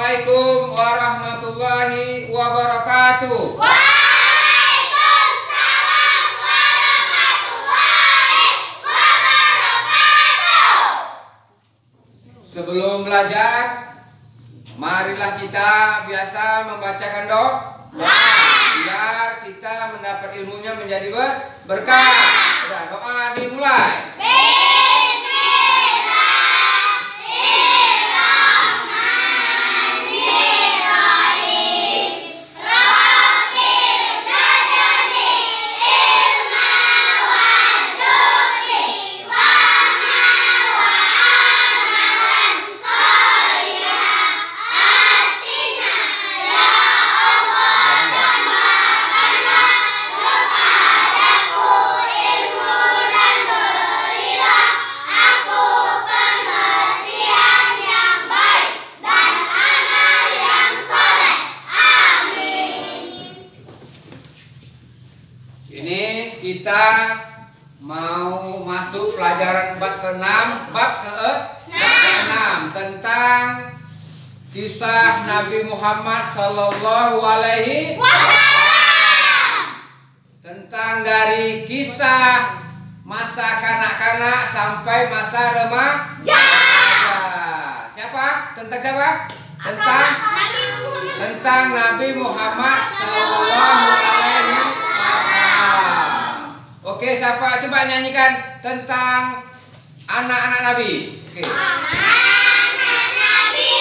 Assalamualaikum warahmatullahi wabarakatuh. Waalaikumsalam warahmatullahi wabarakatuh. Sebelum belajar, marilah kita biasa membacakan doa biar kita mendapat ilmunya menjadi berkah. Sudah, doa dimulai. Ini kita mau masuk pelajaran bab ke-6, bab ke-6 tentang kisah Nabi Muhammad Sallallahu Alaihi Wasallam. Tentang dari kisah masa kanak-kanak sampai masa remaja. Siapa? Tentang siapa? Tentang Nabi Muhammad Sallallahu Alaihi Wasallam. Oke, siapa coba nyanyikan tentang anak-anak Nabi? Oke. Anak-anak Nabi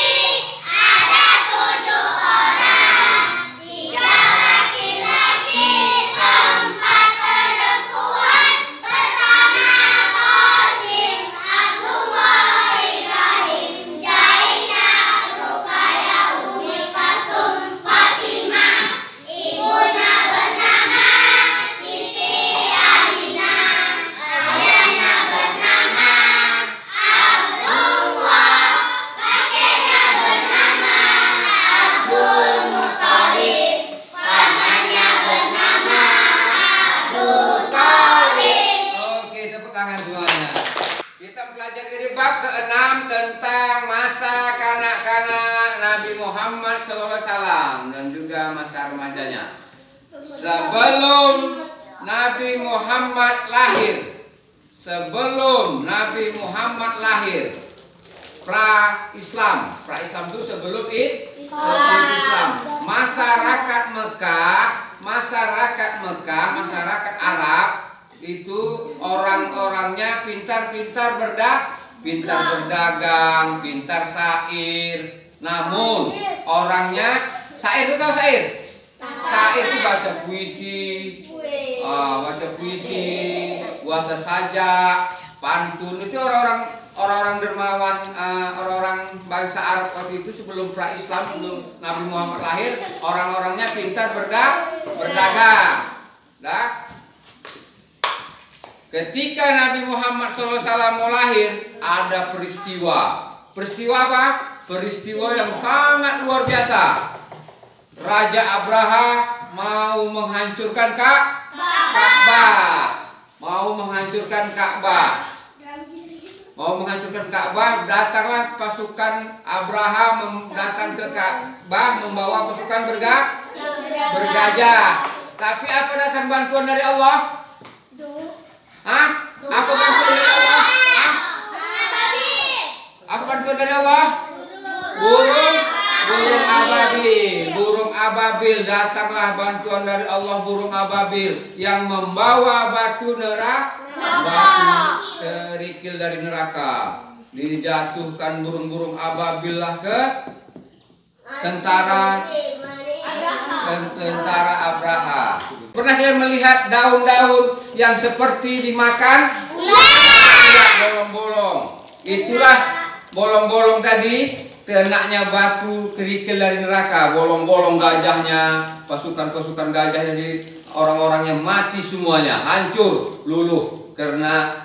ada 7 orang, 3 laki-laki, 4 perempuan. Pertama Qasim, Abdullah, Ibrahim, Zainab, Ruqayyah, Ummi Kalsum, Fatimah. Ibunya bernama Siti Aminah, ayahnya bernama Abdullah, kakeknya bernama Abdul Muthalib, pamannya bernama Abdul Thalib. Oke, tepuk tangan semuanya. Kita belajar dari bab ke-6 tentang masa kanak-kanak Nabi Muhammad SAW dan juga masa remajanya. Sebelum Nabi Muhammad lahir, pra-Islam itu sebelum Islam. Masyarakat Mekah, masyarakat Arab itu orang-orangnya pintar-pintar berdagang, pintar syair. Namun orangnya syair itu tahu syair? Syair itu baca puisi, puasa sajak, pantun. Itu orang-orang dermawan, orang-orang bangsa Arab waktu itu sebelum pra-Islam, sebelum Nabi Muhammad lahir, orang-orangnya pintar berdagang. Ketika Nabi Muhammad SAW mau lahir, ada peristiwa. Peristiwa apa? Peristiwa yang sangat luar biasa. Raja Abraha mau menghancurkan Ka'bah. Datanglah pasukan Abraha datang ke Ka'bah membawa pasukan bergajah. Tapi apa datang bantuan dari Allah? Apa bantuan dari Allah? Apa bantuan dari Allah? Burung ababil. Datanglah bantuan dari Allah, burung ababil yang membawa batu kerikil dari neraka. Dijatuhkan burung-burung ababil lah ke tentara Abraha. Pernah kalian melihat daun-daun yang seperti dimakan? Bolong-bolong. Itulah bolong-bolong tadi, kenaknya batu kerikil dari neraka. Bolong-bolong gajahnya, pasukan-pasukan gajah, jadi orang-orangnya mati semuanya, hancur, luluh karena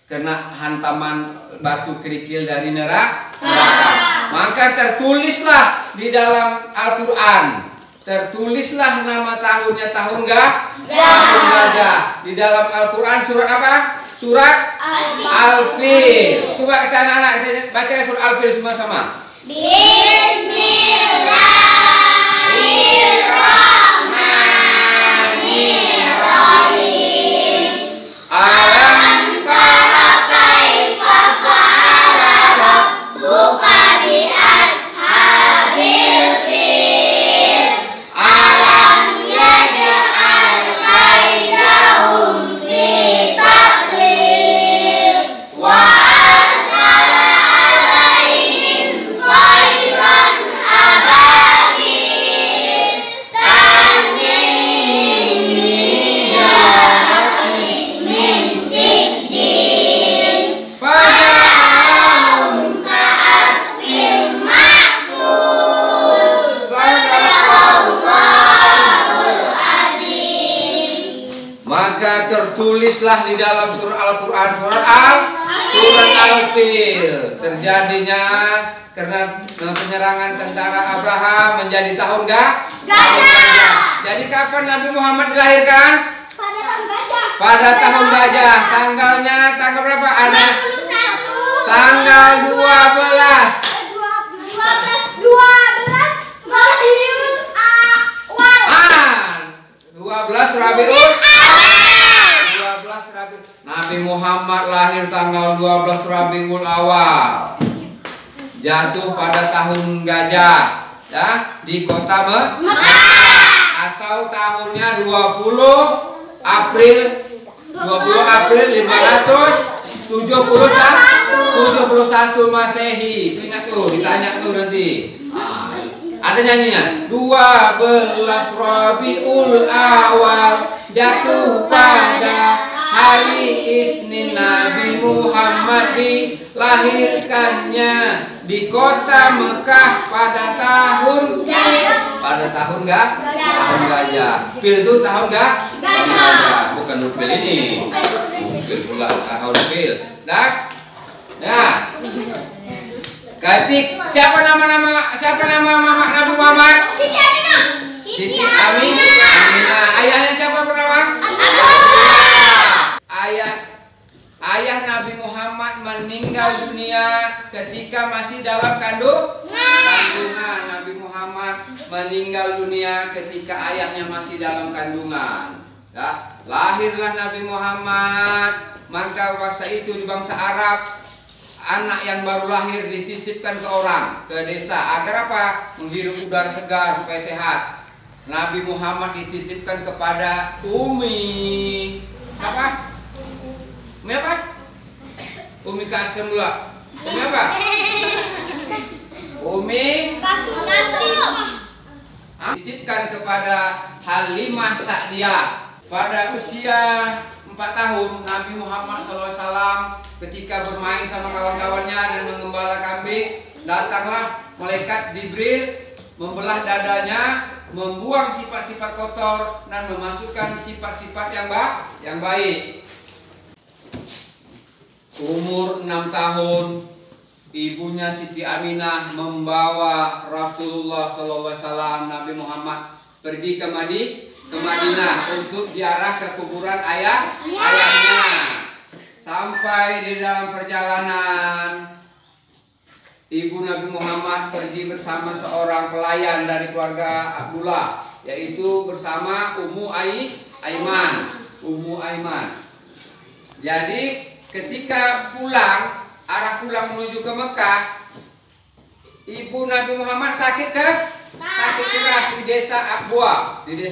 kena hantaman batu kerikil dari neraka. Maka tertulislah di dalam Al-Quran, tertulislah nama tahunnya tahun gajah. Di dalam Al-Quran surat apa? Surat Al-Fil. Coba kita anak-anak baca surat Al-Fil semua sama. Bismillah. Tulislah di dalam surah Al-Quran, surat Al-Fil, terjadinya karena penyerangan tentara Abraham menjadi tahun gajah. Jadi kapan Nabi Muhammad dilahirkan? Pada tahun gajah. Pada tahun gajah. Tanggalnya tanggal berapa? Ada 21. tanggal 12. 12 Rabiul Nabi Muhammad lahir tanggal 12 Rabiul Awal. Jatuh pada tahun gajah, ya, di kota Mekah. Atau tahunnya 20 April 571 Masehi. Ingat tuh, ditanya tuh nanti. Ada nyanyinya. 12 Rabiul Awal jatuh pada hari Isnin, Nabi Muhammad dilahirkannya di kota Mekah pada tahun gajah. Fil itu tahun gajah, bukan Nupil ini. Nupil pula tahun Fil. Nah, siapa nama mama Nabi Muhammad? Siti Aminah. Ayahnya siapa bernama? Ayah Nabi Muhammad meninggal dunia ketika masih dalam kandungan. Nabi Muhammad meninggal dunia ketika ayahnya masih dalam kandungan. Ya, lahirlah Nabi Muhammad. Maka waktu itu di bangsa Arab, anak yang baru lahir dititipkan ke desa agar apa? Menghirup udara segar supaya sehat. Nabi Muhammad dititipkan kepada Umi apa? Umi Kasem dulu. Umi apa? Umi Kasum. Dititipkan kepada Halimah Sa'diyah. Pada usia 4 tahun Nabi Muhammad SAW ketika bermain sama kawan-kawannya dan mengembala kambing, datanglah malaikat Jibril membelah dadanya, membuang sifat-sifat kotor dan memasukkan sifat-sifat yang baik. Umur 6 tahun, ibunya Siti Aminah membawa Rasulullah SAW, Nabi Muhammad, pergi ke Madinah untuk ziarah ke kuburan ayahnya. Sampai di dalam perjalanan, ibu Nabi Muhammad pergi bersama seorang pelayan dari keluarga Abdullah, yaitu bersama Ummu Aiman. Jadi ketika arah pulang menuju ke Mekah, ibu Nabi Muhammad sakit keras di desa Aqwa. Dia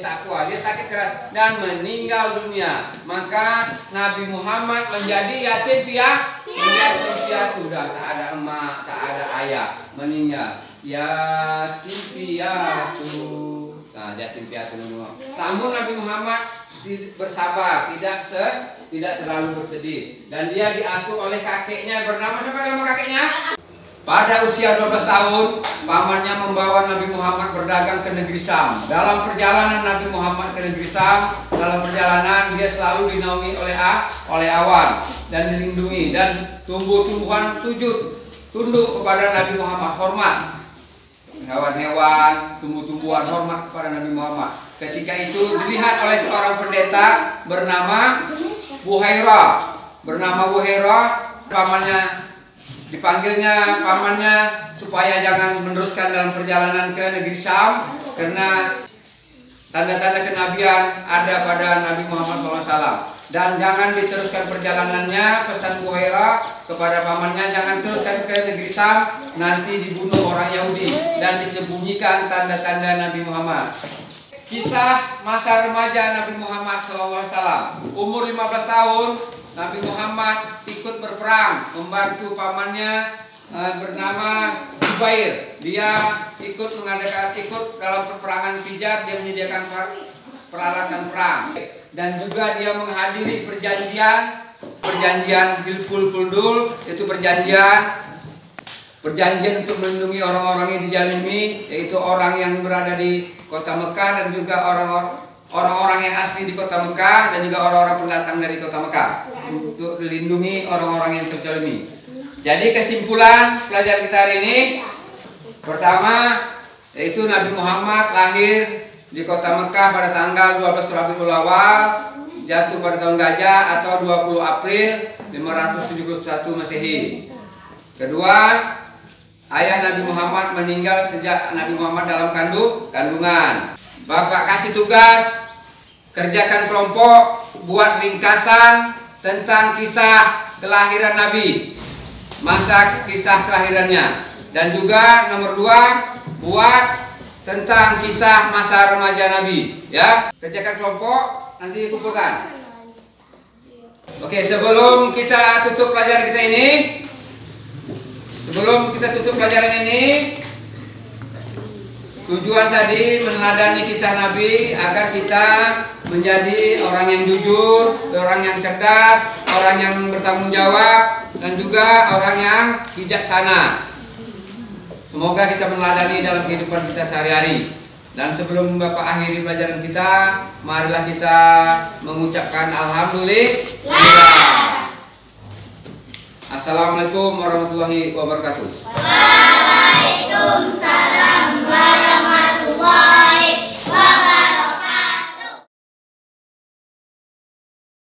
sakit keras dan meninggal dunia. Maka Nabi Muhammad menjadi yatim piatu. Sudah tak ada emak, tak ada ayah, meninggal. Yatim piatu. Nah, yatim piatu. Namun Nabi Muhammad bersabar, tidak terlalu bersedih, dan dia diasuh oleh kakeknya. Bernama siapa nama kakeknya? Pada usia 12 tahun, pamannya membawa Nabi Muhammad berdagang ke negeri Syam. Dalam perjalanan Nabi Muhammad ke negeri Syam, dia selalu dinaungi oleh awan dan dilindungi, dan tumbuh-tumbuhan sujud tunduk kepada Nabi Muhammad, hormat. Hewan-hewan, tumbuh-tumbuhan hormat kepada Nabi Muhammad. Ketika itu dilihat oleh seorang pendeta bernama Buhairah. Dipanggilnya pamannya supaya jangan meneruskan dalam perjalanan ke negeri Syam, karena tanda-tanda kenabian ada pada Nabi Muhammad SAW. Dan jangan diteruskan perjalanannya, pesan Buhairah kepada pamannya, jangan teruskan ke negeri Syam, nanti dibunuh orang Yahudi dan disembunyikan tanda-tanda Nabi Muhammad. Kisah masa remaja Nabi Muhammad SAW. Umur 15 tahun, Nabi Muhammad ikut berperang, membantu pamannya bernama Jubair. Dia ikut dalam peperangan Fijar, dia menyediakan peralatan perang. Dan juga dia menghadiri perjanjian Hilful Fuldul, itu perjanjian untuk melindungi orang-orang yang dizalimi, yaitu orang yang berada di kota Mekah dan juga orang-orang yang asli di kota Mekah dan juga orang-orang pendatang dari kota Mekah untuk melindungi orang-orang yang terzalimi. Jadi kesimpulan pelajaran kita hari ini, pertama yaitu Nabi Muhammad lahir di kota Mekah pada tanggal 12 Rabiul Awal, jatuh pada tahun gajah atau 20 April 571 Masehi. Kedua, ayah Nabi Muhammad meninggal sejak Nabi Muhammad dalam kandungan. Bapak kasih tugas, kerjakan kelompok, buat ringkasan tentang kisah kelahiran Nabi, masa kisah kelahirannya. Dan juga nomor 2, buat tentang kisah masa remaja Nabi. Ya, kerjakan kelompok, nanti dikumpulkan. Oke, sebelum kita tutup pelajaran kita ini, tujuan tadi meneladani kisah Nabi agar kita menjadi orang yang jujur, orang yang cerdas, orang yang bertanggung jawab, dan juga orang yang bijaksana. Semoga kita meneladani dalam kehidupan kita sehari-hari. Dan sebelum Bapak akhiri pelajaran kita, marilah kita mengucapkan Alhamdulillah. Assalamualaikum warahmatullahi wabarakatuh. Waalaikumsalam warahmatullahi wabarakatuh.